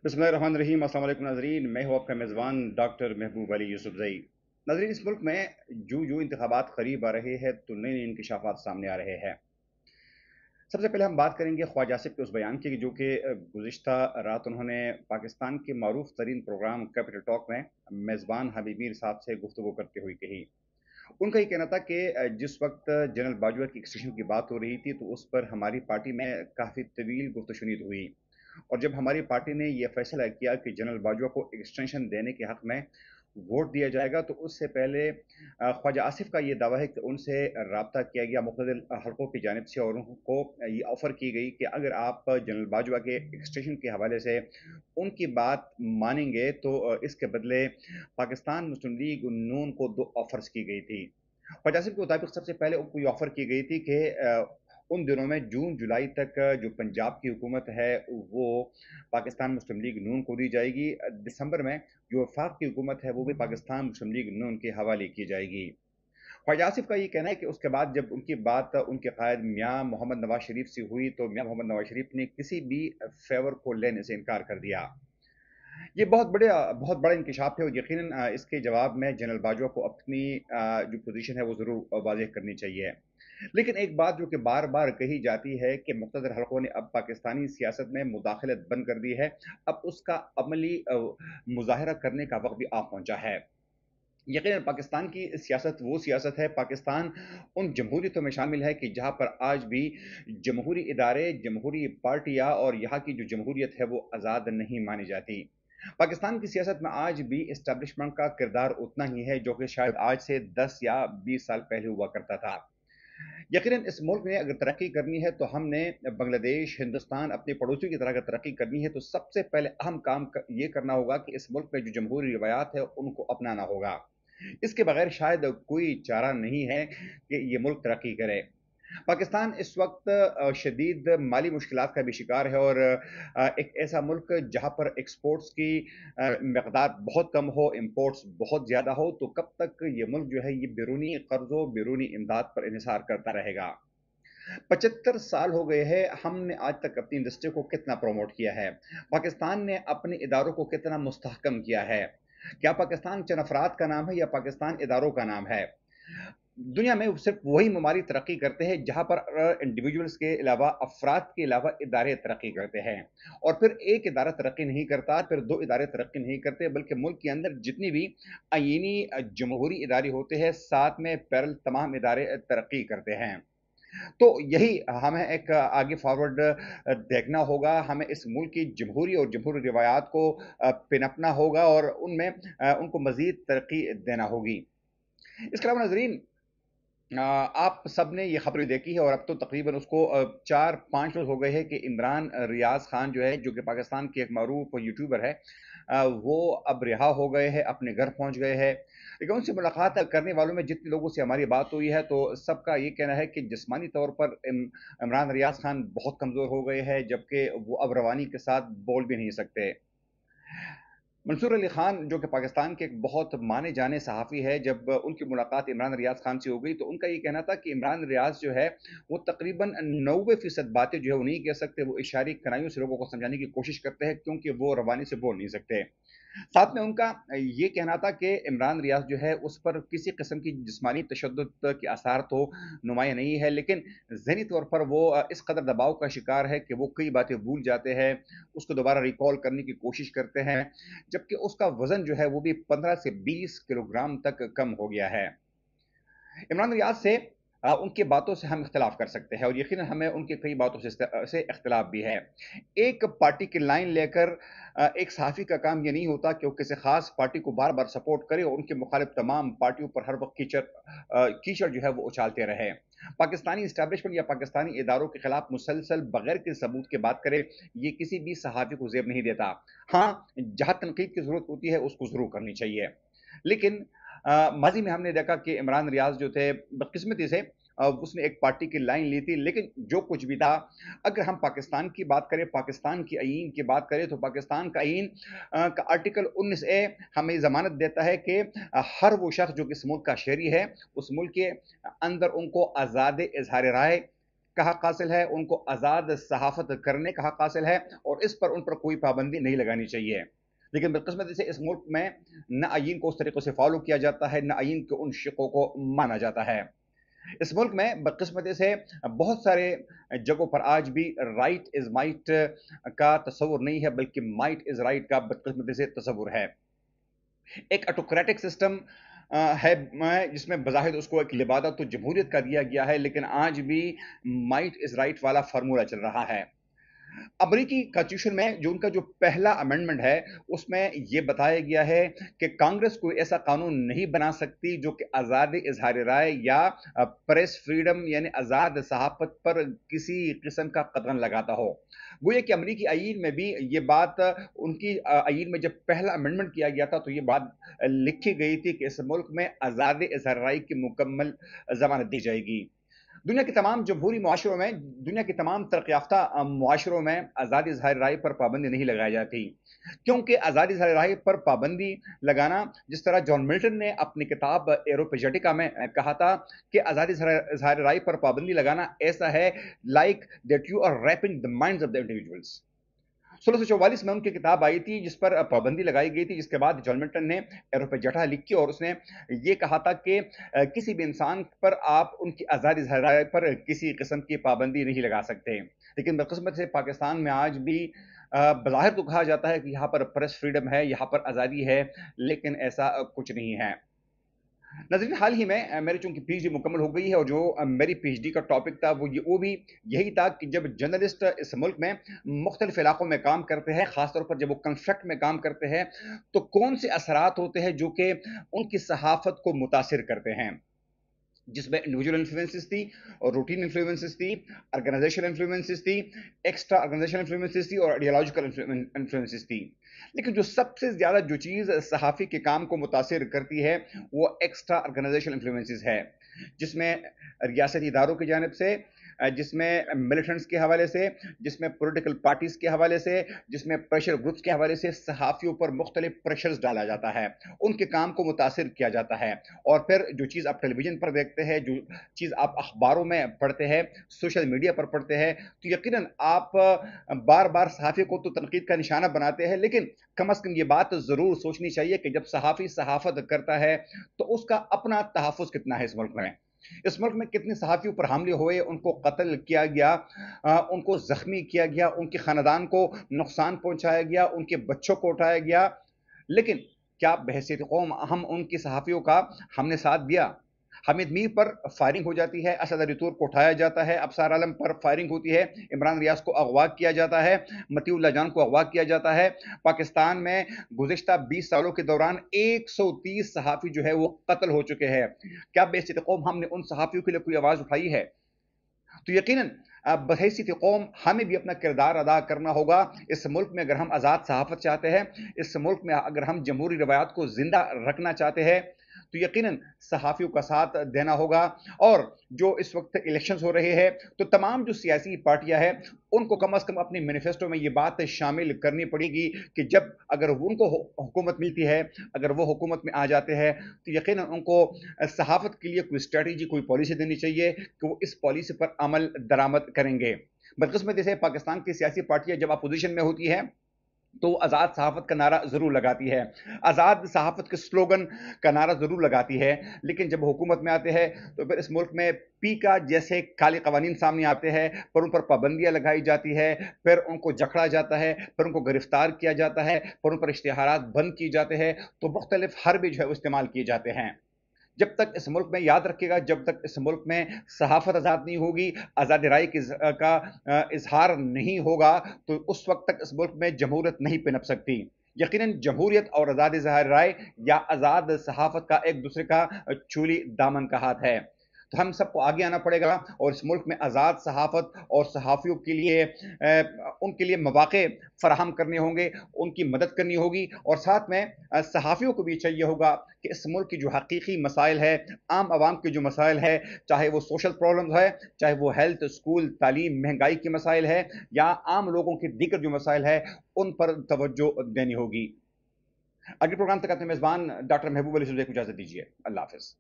बिस्मिल्लाहिर्रहमानिर्रहीम। अस्सलाम वालेकुम नाज़रीन, मैं हूँ आपका मेज़बान डॉक्टर महबूब अली यूसुफ़ज़ई। नाज़रीन, इस मुल्क में जो इंतखाबात करीब आ रहे हैं तो नए नए इंकशाफात सामने आ रहे हैं। सबसे पहले हम बात करेंगे ख्वाजा आसिफ के उस बयान की जो कि गुज़िश्ता रात उन्होंने पाकिस्तान के मारूफ तरीन प्रोग्राम कैपिटल टॉक में मेज़बान हबीब मीर साहब से गुफ्तगू करते हुए कही। उनका ये कहना था कि जिस वक्त जनरल बाजवा की एक्सटेंशन की बात हो रही थी तो उस पर हमारी पार्टी में काफ़ी तवील गुफ्तशुनीद हुई, और जब हमारी पार्टी ने यह फैसला किया कि जनरल बाजवा को एक्सटेंशन देने के हक में वोट दिया जाएगा तो उससे पहले ख्वाजा आसिफ का ये दावा है कि उनसे रब्ता किया गया मुख्तलिफ हलकों की जानिब से, और उनको ये ऑफ़र की गई कि अगर आप जनरल बाजवा के एक्सटेंशन के हवाले से उनकी बात मानेंगे तो इसके बदले पाकिस्तान मुस्लिम लीग नून को दो ऑफ़र्स की गई थी। ख्वाजा आसिफ के मुताबिक सबसे पहले उनको ये ऑफ़र की गई थी कि उन दिनों में जून जुलाई तक जो पंजाब की हुकूमत है वो पाकिस्तान मुस्लिम लीग नून को दी जाएगी। दिसंबर में जो वफाक की हुकूमत है वो भी पाकिस्तान मुस्लिम लीग नून के हवाले की जाएगी। ख्वाजा आसिफ का ये कहना है कि उसके बाद जब उनकी बात उनके कायद मियाँ मोहम्मद नवाज शरीफ से हुई तो मियाँ मोहम्मद नवाज शरीफ ने किसी भी फेवर को लेने से इनकार कर दिया। ये बहुत बड़ा इंकशाफ है, और यकीनन इसके जवाब में जनरल बाजवा को अपनी जो पोजीशन है वो ज़रूर वाज़ेह करनी चाहिए। लेकिन एक बात जो कि बार-बार कही जाती है कि मुक़्तदर हलकों ने अब पाकिस्तानी सियासत में मुदाखलत बंद कर दी है। अब उसका अमली मुज़ाहिरा करने का वक़्त भी आ पहुँचा है। यकीनन पाकिस्तान की सियासत वो सियासत है, पाकिस्तान उन जमहूरियतों में शामिल है कि जहाँ पर आज भी जमहूरी इदारे, जमहूरी पार्टियाँ और यहाँ की जो जमहूरियत है वो आज़ाद नहीं मानी जाती। पाकिस्तान की सियासत में आज भी एस्टेब्लिशमेंट का किरदार उतना ही है जो कि शायद आज से 10 या 20 साल पहले हुआ करता था। यकीनन इस मुल्क ने अगर तरक्की करनी है तो हमने बांग्लादेश, हिंदुस्तान अपने पड़ोसियों की तरह अगर तरक्की करनी है तो सबसे पहले अहम काम ये करना होगा कि इस मुल्क में जो जमहूरी रिवायात है उनको अपनाना होगा। इसके बगैर शायद कोई चारा नहीं है कि ये मुल्क तरक्की करे। पाकिस्तान इस वक्त शदीद माली मुश्किलात का भी शिकार है, और एक ऐसा मुल्क जहाँ पर एक्सपोर्ट्स की मकदार बहुत कम हो, इम्पोर्ट्स बहुत ज़्यादा हो, तो कब तक ये मुल्क जो है ये बैरूनी कर्ज़ों, बैरूनी इमदाद पर इन्हिसार करता रहेगा। 75 साल हो गए हैं, हमने आज तक अपनी इंडस्ट्री को कितना प्रमोट किया है, पाकिस्तान ने अपने इदारों को कितना मुस्तहकम किया है। क्या पाकिस्तान चंद अफराद का नाम है या पाकिस्तान इदारों का नाम है? दुनिया में सिर्फ वही ममालिक तरक्की करते हैं जहां पर इंडिविजुअल्स के अलावा, अफराद के अलावा इदारे तरक्की करते हैं। और फिर एक इदारा तरक्की नहीं करता, फिर दो इदारे तरक्की नहीं करते, बल्कि मुल्क के अंदर जितनी भी आईनी जमहूरी इदारे होते हैं साथ में पैरल तमाम इदारे तरक्की करते हैं। तो यही हमें एक आगे फॉरवर्ड देखना होगा, हमें इस मुल्क की जमहूरी और जमहूरी रिवायात को पिनपना होगा और उनमें उनको मजीद तरक्की देना होगी। इसके अलावा नाजरीन, आप सब ने ये खबरें देखी है, और अब तो तकरीबन उसको 4-5 रोज़ हो गए हैं कि इमरान रियाज़ खान जो है, जो कि पाकिस्तान के एक मरूफ यूट्यूबर है, वो अब रिहा हो गए हैं, अपने घर पहुंच गए हैं। लेकिन उनसे मुलाकात करने वालों में जितने लोगों से हमारी बात हुई है तो सबका ये कहना है कि जिस्मानी तौर पर इमरान रियाज़ खान बहुत कमज़ोर हो गए हैं, जबकि वो अब रवानी के साथ बोल भी नहीं सकते। मंसूर अली खान जो कि पाकिस्तान के एक बहुत माने जाने सहाफ़ी है, जब उनकी मुलाकात इमरान रियाज़ खान से हो गई तो उनका ये कहना था कि इमरान रियाज़ जो है वो तकरीबन 90% बातें जो है वो नहीं कह सकते, वो इशारे कनाइयों से लोगों को समझाने की कोशिश करते हैं क्योंकि वो रवानी से बोल नहीं सकते। साथ में उनका ये कहना था कि इमरान रियाज़ जो है उस पर किसी किस्म की जिस्मानी तशद्दुद के आसार तो नुमाया नहीं है, लेकिन ज़हनी तौर पर वो इस कदर दबाव का शिकार है कि वो कई बातें भूल जाते हैं, उसको दोबारा रिकॉल करने की कोशिश करते हैं, जबकि उसका वज़न जो है वो भी 15 से 20 किलोग्राम तक कम हो गया है। इमरान रियाज से उनकी बातों से हम इख्तिलाफ कर सकते हैं, और यकीनन हमें उनकी कई बातों से इख्तिलाफ भी है। एक पार्टी की लाइन लेकर एक सहाफ़ी का काम ये नहीं होता कि वो किसी ख़ास पार्टी को बार-बार सपोर्ट करे और उनके मुखालिफ तमाम पार्टियों पर हर वक़्त कीचड़ जो है वो उछालते रहे। पाकिस्तानी एस्टेब्लिशमेंट या पाकिस्तानी इदारों के खिलाफ मुसलसल बगैर किसी सबूत के बात करे, ये किसी भी सहाफ़ी को ज़ेब नहीं देता। हाँ, जहाँ तनकीद की ज़रूरत होती है उसको ज़रूर करनी चाहिए। लेकिन माज़ी में हमने देखा कि इमरान रियाज़ जो थे, बदकिस्मती से उसने एक पार्टी की लाइन ली थी, लेकिन जो कुछ भी था, अगर हम पाकिस्तान की बात करें, पाकिस्तान की आईन की बात करें, तो पाकिस्तान का आईन का आर्टिकल 19 ए हमें ज़मानत देता है कि हर वो शख्स जो कि इस मुल्क का शहरी है, उस मुल्क के अंदर उनको आज़ाद इज़हार राय, کا حق حاصل ہے، ان کو آزاد صحافت کرنے کا حق حاصل ہے، اور اس پر ان پر کوئی پابندی نہیں لگانی چاہیے۔ لیکن بدقسمتی سے اس ملک میں نہ آئین کو اس طریقے سے فالو کیا جاتا ہے، نہ آئین کے ان شقوں کو مانا جاتا ہے۔ اس ملک میں بدقسمتی سے بہت سارے جگہوں پر آج بھی رائٹ از مائٹ کا تصور نہیں ہے، بلکہ مائٹ از رائٹ کا بدقسمتی سے تصور ہے۔ ایک آٹوکریٹک سسٹم ہے جس میں بظاہر اس کو ایک لبادہ تو جمہوریت کا دیا گیا ہے، لیکن آج بھی مائٹ از رائٹ والا فارمولہ چل رہا ہے۔ امریکی کانسٹیٹیوشن میں جو ان کا جو پہلا امینڈمنٹ ہے، اس میں یہ بتایا گیا ہے کہ کانگریس کوئی ایسا قانون نہیں بنا سکتی جو کہ آزاد اظہار رائے یا پریس فریڈم یعنی آزاد صحافت پر کسی قسم کا قدغن لگاتا ہو۔ گویا کہ امریکی آئین میں بھی یہ بات ان کی آئین میں جب پہلا امینڈمنٹ کیا گیا تھا تو یہ بات لکھی گئی تھی کہ اس ملک میں آزاد اظہار رائے کی مکمل ضمانت دی جائے گی۔ دنیا کے تمام جمہوری معاشروں میں، دنیا کے تمام ترقی یافتہ معاشروں میں آزادی اظہار رائے پر پابندی نہیں لگائی جاتی، کیونکہ آزادی اظہار رائے پر پابندی لگانا، جس طرح جان ملٹن نے اپنی کتاب ایروپیجیٹکا میں کہا تھا کہ آزادی اظہار رائے پر پابندی لگانا ایسا ہے like that you are wrapping the minds of the individuals. 1644 میں ان کی کتاب آئی تھی جس پر پابندی لگائی گئی تھی، جس کے بعد جان ملٹن نے ایروپیجیٹا لکھی اور اس نے یہ کہا تھا کہ کسی بھی انسان پر آپ ان کی آزادی اظہار رائے پر کسی قسم کی پابندی نہیں لگا سکتے۔ لیکن بدقسمتی سے پاکستان میں آج بھی بظاہر تو کہا جاتا ہے کہ یہاں پر پریس فریڈم ہے، یہاں پر آزادی ہے، لیکن ایسا کچھ نہیں ہے۔ ناظرین، حال ہی میں میری چونکہ پی ایچ ڈی مکمل ہو گئی ہے، اور جو میری پی ایچ ڈی کا ٹاپک تھا وہ بھی یہی تھا کہ جب جرنلسٹ اس ملک میں مختلف علاقوں میں کام کرتے ہیں، خاص طور پر جب وہ کنفلکٹ میں کام کرتے ہیں، تو کون سے اثرات ہوتے ہیں جو کہ ان کی صحافت کو متاثر کرتے ہیں، جس میں انڈیویجول انفلوئنسز تھی، اور روٹین انفلوئنسز تھی، آرگنائزیشن انفلوئنسز تھی، ایکسٹرا آرگنائزیشن انفلوئنسز تھی، اور آئیڈیالوجیکل انفلوئنسز تھی۔ لیکن جو سب سے زیادہ جو چیز صحافی کے کام کو متاثر کرتی ہے وہ ایکسٹرا آرگنائزیشن انفلوئنسز ہے، جس میں ریاستی اداروں کی جانب سے، جس میں ملیٹنٹس کے حوالے سے، جس میں پولیٹیکل پارٹیز کے حوالے سے، جس میں پریشر گروپس کے حوالے سے صحافیوں پر مختلف پریشرز ڈالا جاتا ہے، ان کے کام کو متاثر کیا جاتا ہے۔ اور پھر جو چیز آپ ٹیلی ویژن پر دیکھتے ہیں، جو چیز آپ اخباروں میں پڑھتے ہیں، سوشل میڈیا پر پڑھتے ہیں، تو یقیناً آپ بار بار صحافی کو تو تنقید کا نشانہ بناتے ہیں، لیکن کم از کم یہ بات ضرور سوچنی چاہیے کہ جب صحافی صحافت کرتا ہے تو اس کا اپنا تحفظ کتنا ہے۔ اس ملک میں کتنے صحافیوں پر حملے ہوئے، ان کو قتل کیا گیا، ان کو زخمی کیا گیا، ان کے خاندان کو نقصان پہنچایا گیا، ان کے بچوں کو اٹھایا گیا، لیکن کیا بحیثیت قوم ہم ان کی صحافیوں کا ہم نے ساتھ دیا؟ حمید میر پر فائرنگ ہو جاتی ہے، اسد علی طور کو اٹھایا جاتا ہے، ابصار عالم پر فائرنگ ہوتی ہے، عمران ریاض کو اغوا کیا جاتا ہے، مطیع اللہ جان کو اغوا کیا جاتا ہے۔ پاکستان میں گزشتہ 20 سالوں کے دوران 130 صحافی جو ہے وہ قتل ہو چکے ہیں۔ کیا بحیثیت قوم ہم نے ان صحافیوں کے لیے کوئی آواز اٹھائی ہے؟ تو یقیناً بحیثیت قوم ہمیں بھی اپنا کردار ادا کرنا ہوگا۔ اس ملک میں اگر ہم آزاد صحافت چاہتے ہیں، اس ملک میں اگر ہم جمہوری روایات کو زندہ رکھنا چاہتے ہیں، تو یقیناً صحافیوں کا ساتھ دینا ہوگا۔ اور جو اس وقت الیکشنز ہو رہے ہیں، تو تمام جو سیاسی پارٹیاں ہیں ان کو کم از کم اپنی مینیفیسٹو میں یہ بات شامل کرنی پڑے گی کہ جب اگر ان کو حکومت ملتی ہے، اگر وہ حکومت میں آ جاتے ہیں، تو یقیناً ان کو صحافت کے لیے کوئی اسٹریٹجی، کوئی پالیسی دینی چاہیے کہ وہ اس پالیسی پر عمل درآمد کریں گے۔ بدقسمتی سے پاکستان کی سیاسی پارٹیاں جب اپوزیشن میں ہوتی ہیں تو آزاد صحافت کا نعرہ ضرور لگاتی ہے، آزاد صحافت کے سلوگن کا نعرہ ضرور لگاتی ہے، لیکن جب حکومت میں آتے ہیں تو پھر اس ملک میں پی کا جیسے کالے قوانین سامنے آتے ہیں، پر ان پر پابندیاں لگائی جاتی ہے، پھر ان کو جکڑا جاتا ہے، پھر ان کو گرفتار کیا جاتا ہے، پھر ان پر اشتہارات بند کیے جاتے ہیں، تو مختلف حربے جو ہے وہ استعمال کیے جاتے ہیں۔ جب تک اس ملک میں، یاد رکھے گا، جب تک اس ملک میں صحافت آزاد نہیں ہوگی، آزاد رائے کا اظہار نہیں ہوگا، تو اس وقت تک اس ملک میں جمہوریت نہیں پنپ سکتی۔ یقیناً جمہوریت اور آزاد اظہار رائے یا آزاد صحافت کا ایک دوسرے کا چولی دامن کا ہاتھ ہے۔ تو ہم سب کو آگے آنا پڑے گا اور اس ملک میں آزاد صحافت اور صحافیوں کے لیے ان کے لیے مواقع فراہم کرنے ہوں گے، ان کی مدد کرنی ہوگی، اور ساتھ میں صحافیوں کو بھی چاہیے ہوگا کہ اس ملک کی جو حقیقی مسائل ہے، عام عوام کے جو مسائل ہے، چاہے وہ سوشل پرابلمز ہے، چاہے وہ ہیلتھ، اسکول، تعلیم، مہنگائی کے مسائل ہے، یا عام لوگوں کے دیگر جو مسائل ہے، ان پر توجہ دینی ہوگی۔ اگلے پروگرام تک اپنے میزبان ڈاکٹر محبوب علی یوسف زئی کو اجازت دیجیے۔ اللہ حافظ۔